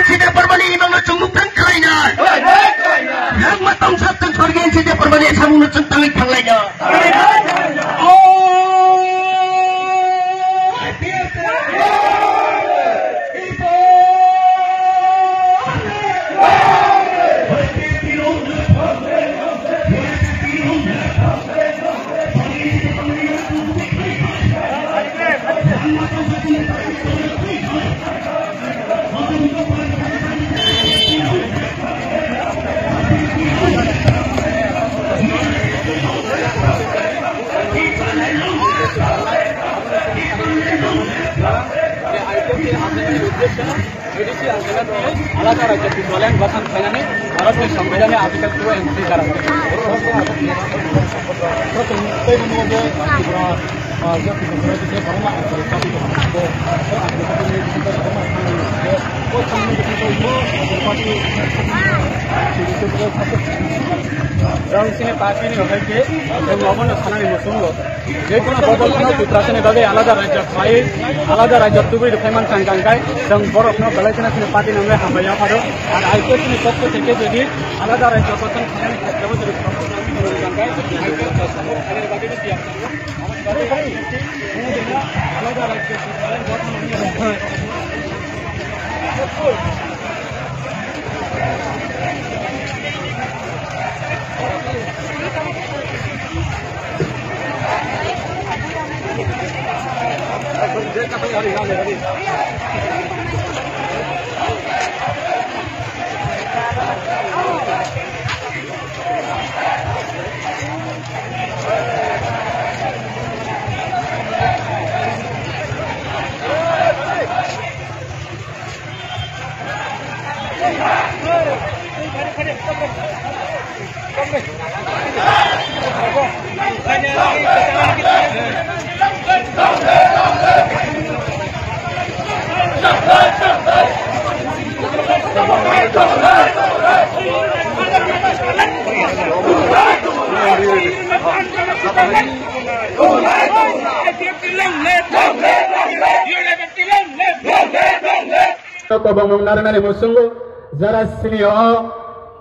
sida permani imang cungmukan kelaina. Yang matang satu sorgen sida permani samun centang kelaina. আলাদা রাজ্য বলেন গঠন ফাইনালে ভারতের সংবিধানে আর্টিকেল 2 এন্ট্রি করা Rang sini parti ni orang ke, yang lawan sana ni musuh lo. Jadi kalau bodol kena putrasa ni bagi alada raja tu beri dokumen tangkai, dan borok no kalau kena sini parti namanya hamba yang ada, ada IPO sini fokus sini jadi alada raja kotor kena ni kerja jadi fokus tangkai, IPO semua kena bagi ni tiap. Alada raja Kobong narangani musungu jara senior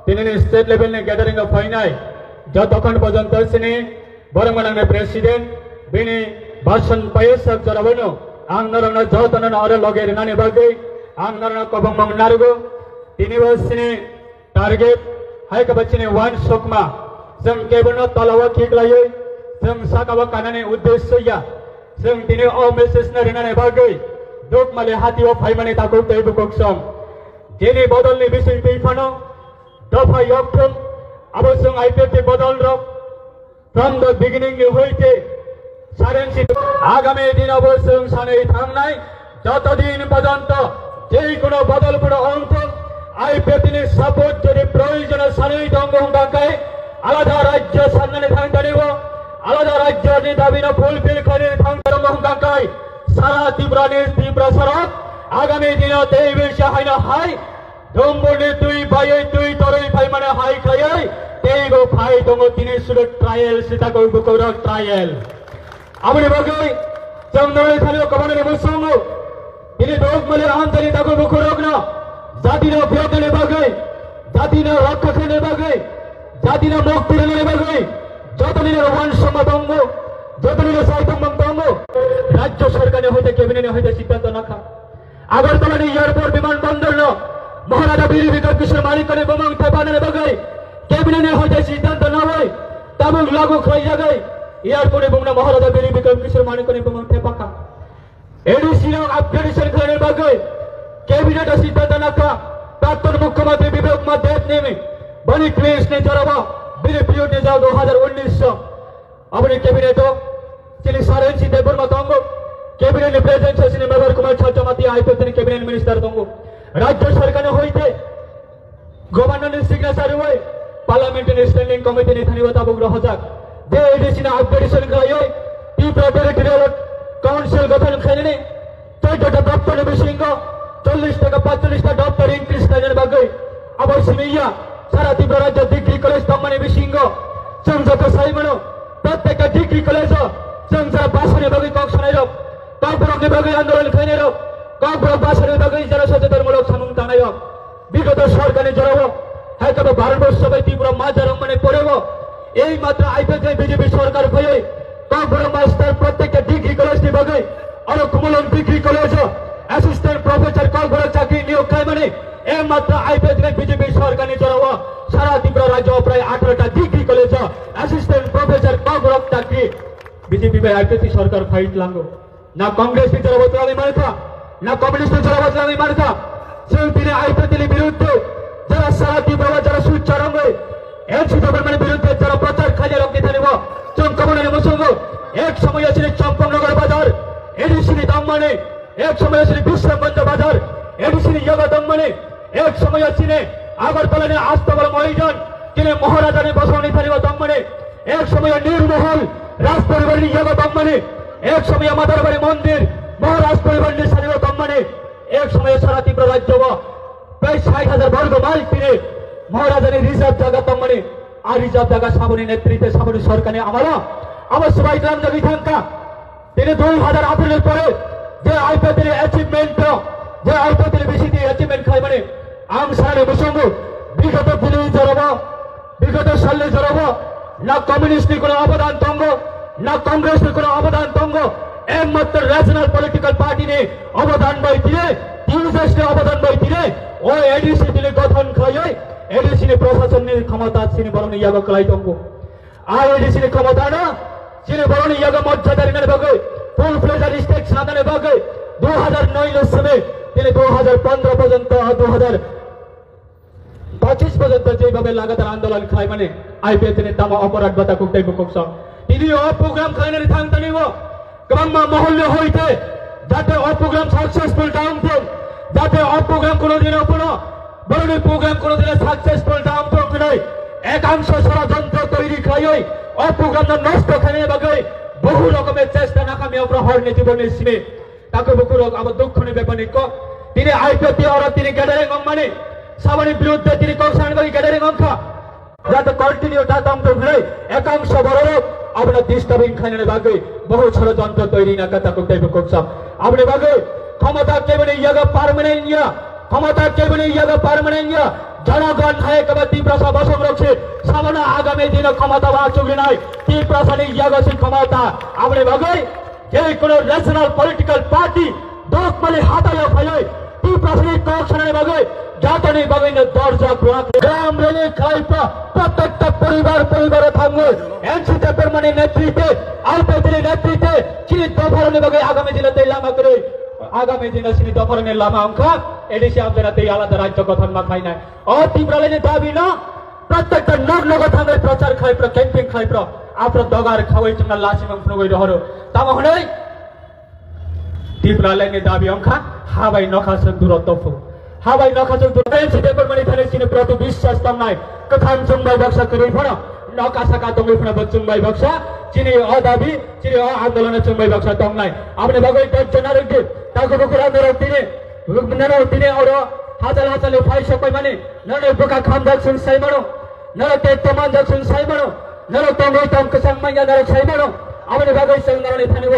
tinini state level ni gathering of final jotokon porjonto sini borong manang ni president bini bhasan payesak jara bono ang narangna jotonan ore loger nani bagai ang narangna kobong narugo tini bos sini target hai kabachini one sokma jeng kebono talawa kiklayo jeng sakawa kanani uddeshya jeng tini o message na rinani bagai duk male hati o phaimani takuk tei bukoksom jeni bodol ni bisoi peifano dofa yokthum abosong IPT bodol rok from the beginning ni hoite sarensi agami din abosong sanai thangnai joto din porjonto jei kono bodol kono অংশ IPT ni support jodi proyojon sanai dongong dakai alada rajyo sanani thangdanibo alada rajyo ni dabina fulfill kore thangdongong dakai সারা ত্রিপুরানের তীব্র সরব আগামী দিনত এই বিষয় হয় না high দম্বনে তুই ভাই তুই তরই ভাই মানে হাই খাই তেই গো ভাই দঙ্গ তিনি শুরু ট্রায়াল সেটা করবো করো ট্রায়াল আমি বগই চন্দ্রে থালিও কমানের মুসঙ্গ তিনি দোক মলে আন্তরি তাকো মুখরক না জাতির বিরোধে বগই জাতির রক্ষাকে বগই জাতির মুক্তির বগই যতদিনের ওয়ান সম্মতঙ্গ যতদিনের সাইতঙ্গ রাজ্য সরকারে হইতে ক্যাবিনেটে হইতে সিদ্ধান্ত নাখা আগরতলা এয়ারপোর্ট বিমানবন্দর মহারাজা বীর বিক্রম কিশোর মালিকের বমং থেপানের বগাই ক্যাবিনেটে হইতে সিদ্ধান্ত না হয় তাবুক লাগু খাই জায়গায় এয়ারপোর্টে বমনা মহারাজা বীর বিক্রম কিশোর মালিকের বমং থেপাকা এডিসি আপগ্রেডেশন খানের বগাই ক্যাবিনেটে সিদ্ধান্ত নাখা প্রাক্তন মুখ্যমন্ত্রী বিবেক দেব নেমে বনি ক্লেশ ने जराबा বীর পিরিয়ডে যাও 2019 अपने कैबिनेट चली सारेंसी देवबर्मा तंगो cabinet present session member Kumar छात्रामाती आईपीएस कैबिनेट मिनिस्टर तंगो राज्य सरकार होइते गवर्नर सिग्नेचर हुए पार्लियामेंट स्टैंडिंग कमिटी ने थानिवता बग्रह जाक जे एडिशन अपग्रेडेशन खायो ত্রিপুরা টেরিটরিয়াল কাউন্সিল গঠন খাইনে 14টা দপ্তর বিশিঙ্গ 40 টাকা 45টা দপ্তর ইনক্রিজ খাইনে বাগৈ অবশ্যই সারা ত্রিপুরা রাজ্য ডিগ্রি কলেজ তম্মানে বিশিঙ্গ সংযত সাইমনো प्रत्येक डिग्री कॉलेज संसार भाषण बगै कक्षण ककबरक बगै आंदोलन खैने ककबरक भाषण बगै जनसचेतनमूलक सामुं थानाय বিগত সরকারে জড়াবো হয়তো ভারতবর্ষকে তীব্র মাজার মানে পড়েব এই মাত্র আইপিএস বিজেপি সরকার হয়ে কখনো মাস্টার প্রত্যেকটা ডিগ্রি কলেজ বিভাগে আরো কুমলন ডিগ্রি কলেজ অ্যাসিস্ট্যান্ট প্রফেসর কখনো চাকরি নিয়োগ খায় মানে এই মাত্র আইপিএস বিজেপি সরকারে জড়াবো সারা ত্রিপুরা রাজ্য প্রায় 18টা ডিগ্রি কলেজ অ্যাসিস্ট্যান্ট প্রফেসর কখনো চাকরি বিজেপি আইপিএস সরকার ফাইট লাঙ্গো না কংগ্রেস জড়াবো আমি মানতা না কমিউনিস্ট জড়াবো আমি মানতা সেই দিনে আইপিএস বিরুদ্ধে যারা সারা ত্রিপুরা যারা সুচারঙ্গ এনসি গভর্নমেন্টের বিরুদ্ধে যারা প্রচার খাইয়ে রক্তে নিব চমকামনের মসঙ্গ এক সময় ছিল চম্পকনগর বাজার এডিসিনি দম্মানে এক সময় ছিল বিশ্রামগঞ্জ বাজার এডিসিনি ইয়োগা দম্মানে এক সময় ছিল আগরতলা আস্তবল মহিজন যিনি মহারাজানে বসবানি থানিব দম্মানে এক সময় নির্মহল রাজ পরিবারের ইয়োগা দম্মানে এক সময় মাদারবাড়ি মন্দির মহারাজ পরিবারের সানিব দম্মানে এক সময় সারা ত্রিপুরা রাজ্য প্রায় 60,000 বর্গ মাইল তীরে মহারাজানের রিজার্ভ জায়গা দম্মানে আর রিজার্ভ জায়গা সাবনী নেতৃত্বে সাবনী সরকারে আমার সবাই গ্রাম জমি থাকা তিনি 2018 পরে যে আইপিএল অ্যাচিভমেন্ট যে আইপিএল বেশি দিয়ে অ্যাচিভমেন্ট খাই মানে আম সারে বসঙ্গ বিগত দিনে জড়াবো বিগত সালে জড়াবো না কমিউনিস্টের কোনো অবদান তঙ্গ না কংগ্রেসের কোনো অবদান তঙ্গ একমাত্র ন্যাশনাল পলিটিক্যাল পার্টি ने অবদান বই দিয়ে টিউজেসে অবদান বই দিয়ে ও এডিসি দিলে গঠন খায় এডিসি প্রশাসনের ক্ষমতা ছিল বরং ইয়াগ কলাই তঙ্গ আর এডিসি ক্ষমতা না ছিল বরং ইয়াগ মর্যাদার নেবে বগে ফুল ফ্লেজার স্টেট সাধনে বগে 2009 সালে তিনি 2015 পর্যন্ত 2025 পর্যন্ত যেভাবে লাগাতার আন্দোলন খায় মানে আইপিএস ने তামা অপরাধ বাতা কুকটাই বুকস তিনি ও প্রোগ্রাম খাইনে থাকতে নিব গ্রাম মহল্লে হইতে যাতে ও প্রোগ্রাম সাকসেসফুল টাউন যাতে ও প্রোগ্রাম কোনোদিন কোনো বড় প্রোগ্রাম কোনোদিন সাকসেসফুল টাউন নয় একাংশ ষড়যন্ত্র তৈরি খাই ও প্রোগ্রাম নষ্ট খাইনে বাগে বহু রকমের চেষ্টা নাকামি অগ্রহর জীবনের সিনে তাকে বহু রকম আমার দুঃখ নেবে পানিক তিনি আইপিএস আর তিনি গ্যাদারিং মানে সাবানের বিরুদ্ধে তিনি কৌশলকারী গ্যাদারিং অংশ যাতে কন্টিনিউ দাতাম তো ঘুরে একাংশ বড় লোক আপনার ডিস্টার্বিং খাইনে বাগে বহু ষড়যন্ত্র তৈরি না কথা করতে করছাম আপনি বাগে ক্ষমতা কেবল ইয়াগা পার্মানেন্ট ইয়া ক্ষমতা কেবল ইয়াগা পার্মানেন্ট ইয়া জনগণ হয় কেবল তীব্রসা বসম রাখছে সামনে আগামী দিনে ক্ষমতা বা চুগলি নাই তীব্রসানি ইয়াগাসী ক্ষমতা আপনি বাগে যে কোনো ন্যাশনাল পলিটিক্যাল পার্টি দোষ মানে হাতায় ফাইয় তীব্রসানি কৌশলের বাগে যাতনি বাগে দরজা গ্রাম রেলে খাইপা প্রত্যেকটা পরিবারে থাকবে এনসি চেয়ারম্যানের নেতৃত্বে আইপিএল নেতৃত্বে চিনি দফারণের বাগে আগামী দিনে লামা করে আগামী দিনে চিনি দফারণের লামা অঙ্ক এডিসি আমাদের আলাদা রাজ্য গঠন মাখাই নাই ও তীব্রলেনে দাবি না প্রত্যেকটা নগ্ন থাকবে প্রচার খাইপ্র ক্যাম্পেইন খাইপ্র আপনার দগার খাওয়াই তোমরা লাসি মাংস নগৈ রহরো তাম হনই তীব্রলেনে দাবি অঙ্ক হাবাই নখাসন দূরত্ব হাবাই নখাসন দূরত্ব চেয়ারম্যান থানে চিনি প্রতি বিশ্বাস তম নাই কথান চুম্বাই ব্যবসা করে ফোন নকা সাকা তঙ্গই ফোন চুম্বাই ব্যবসা চিনি অদাবি চিনি আন্দোলনের চুম্বাই ব্যবসা তম নাই আপনি বাগৈ 10 জন আরোগ্য তাকে বকুরা দিনে ওর হাজার ফাইসা কই মানে নরে বোকা খাম দেখছুন সাই মানো নরে তে তমান দেখছুন সাই মানো নরে তঙ্গই তম কসাং মাইয়া নরে সাই মানো আপনি বাগৈ সং নরে থানিব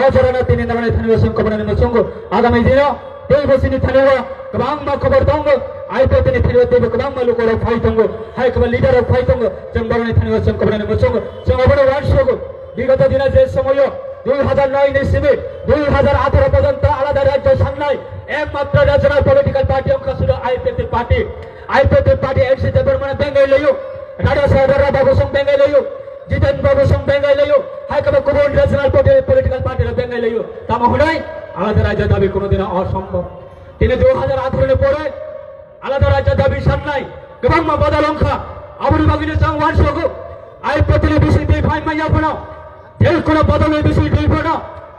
অজরনা তিনি নরে থানিব সংকবনের মসঙ্গ আগামী দিন এই বসিনি থানিব গবাং মা খবর দঙ্গ আইপিএল তিনি থানিব দেব গবাং মা লোকর ফাই দঙ্গ হাই কবা লিডার অফ ফাই দঙ্গ জংবরনি থানিব সংকবনের মসঙ্গ সংবর ওয়ানসগ বিগত দিনে যে সময় 2009 ইসিবে 2018 পর্যন্ত আলাদা রাজ্য সামলাই একমাত্র ন্যাশনাল পলিটিক্যাল পার্টি অংশ ছিল IPL party NC chairman Bengai লইও রাজা সাহেবরা বাবু সং বেঙ্গাই লইও জিতেন বাবু সং বেঙ্গাই লইও হাইকবা কোন ন্যাশনাল পলিটিক্যাল পার্টি বেঙ্গাই লইও তাম হলাই আলাদা রাজ্য দাবি কোনোদিন অসম্ভব তিনি 2018 পরে আলাদা রাজ্য দাবি সামলাই গবাং মা বদল অংশ আবুল বাগিনে সং ওয়ানসগ আইপিএল বিসি দি ফাইন মাইয়া ফোনো যে কোনো বদলের বিষয় দেখব না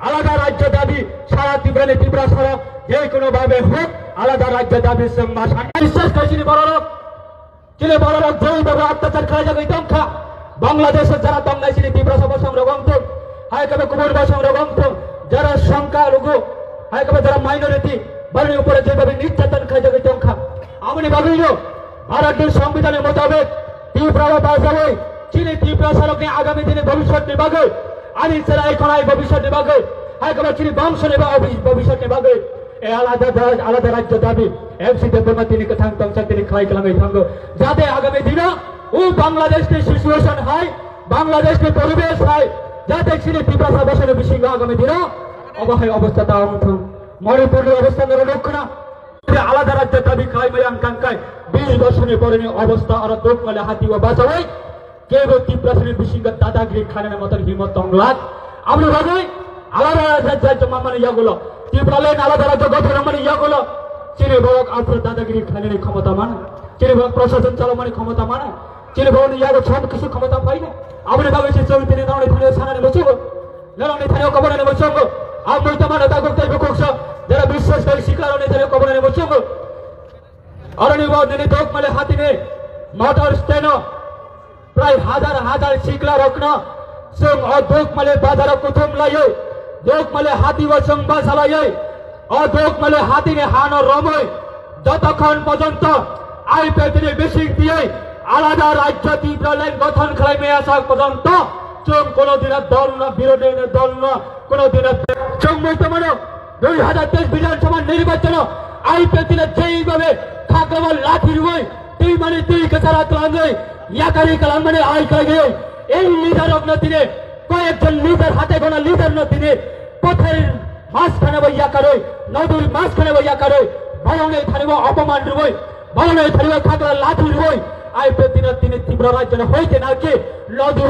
আলাদা রাজ্য দাবি সারা তীব্রানে তীব্র সড়ক যে কোনো ভাবে হোক আলাদা রাজ্য দাবি বিশ্বাস করেছিনি বড় লোক যেইভাবে অত্যাচার খাওয়া যাবে দংখা বাংলাদেশের যারা দঙ্গাই ছিল তীব্র সভা সংরগন্ত হাইকবে কুমুর বা সংরগন্ত যারা সংখ্যালঘু হাইকবে যারা মাইনরিটি বাড়ির উপরে যেভাবে নির্যাতন খাওয়া যাবে দংখা আমি ভাবিল ভারতের সংবিধানের মোতাবেক তীব্র বাজাবে চিনি তীব্র সড়কে আগামী দিনে ভবিষ্যৎ নির্বাগে আনি সেরা এখন ভবিষ্যৎ নির্বাগে একবার চিনি বংশ নেবা ভবিষ্যৎ নির্বাগে আলাদা রাজ্য দাবি এমসিতে তোমরা তিনি কথাং তংসা তিনি খাই কালামে থাঙ্গো যাতে আগামী দিনে ও বাংলাদেশকে সিচুয়েশন হয় বাংলাদেশকে পরিবেশ হয় যাতে সিনে তীব্রতা বসনে বিশিঙ্গ আগামী দিনে অবহায় অবস্থা তা আমথম মণিপুরের অবস্থা মেরে লক্ষ্য না আলাদা রাজ্য দাবি খাই মায়াং কাঙ্কাই 20 বছরের পরে অবস্থা আর দোক মালে হাতি ও বাঁচাওয়াই কেবল তীব্রতার বিশিঙ্গ দাদাগিরি খানের মতন হিমত তংলাত আমরা ভাবই আলাদা রাজ্য মানে ইয়াগুলো তীব্রালেন আলাদা রাজ্য গঠন মানে ইয়াগুলো চিনে বড় আপনার দাদাগিরি খানের ক্ষমতা মানে চিনে বড় প্রশাসন চালমানি ক্ষমতা মানে চিনে বড় ইয়াগো সব কিছু ক্ষমতা পাই না আমরা ভাবছি চলতে তিনি নাও এখানে সানানে বসব নাও এখানে কবরনে বসব আমরা তো মানে তা করতে বিকক্ষ যারা বিশ্বাসকারী শিকার এখানে কবরনে বসব অরণিব নেনে দোক মালে হাতিনে মোটর স্টেন প্রায় হাজার শিকলা রত্ন সং অদোক মালে বাজার প্রথম লাইয়ে দোক মালে হাতি ও সংবা চালাইয়ে অদোক মালে হাতিনে হানো রময় যতক্ষণ পর্যন্ত আইপিএল বেশি দিয়ে আলাদা রাজ্য তীব্র লাইন গঠন খেলায় আসা পর্যন্ত চোখ কোনদিনের দল না বিরোধী দল না কোনদিনের চোখ বলতে মানে 2023 বিধানসভা নির্বাচন আইপিএল যেইভাবে খাগড়াবাল লাঠির বই তুই মানে তুই কেসারা তোলাঙ্গে ইয়াকারি কালাম মানে আই কাগে এই লিডার অগ্নতিনে কয়েকজন লিডার হাতে গোনা লিডার নতিনে পথের মাঝখানে বইয়া করে নদীর মাঝখানে বইয়া করে বলনে থানিব অপমান রবই বলনে থানিব খাগড়া লাঠির বই আইপিএল তিনি তীব্র রাজ্য হইতে নাকি নদীর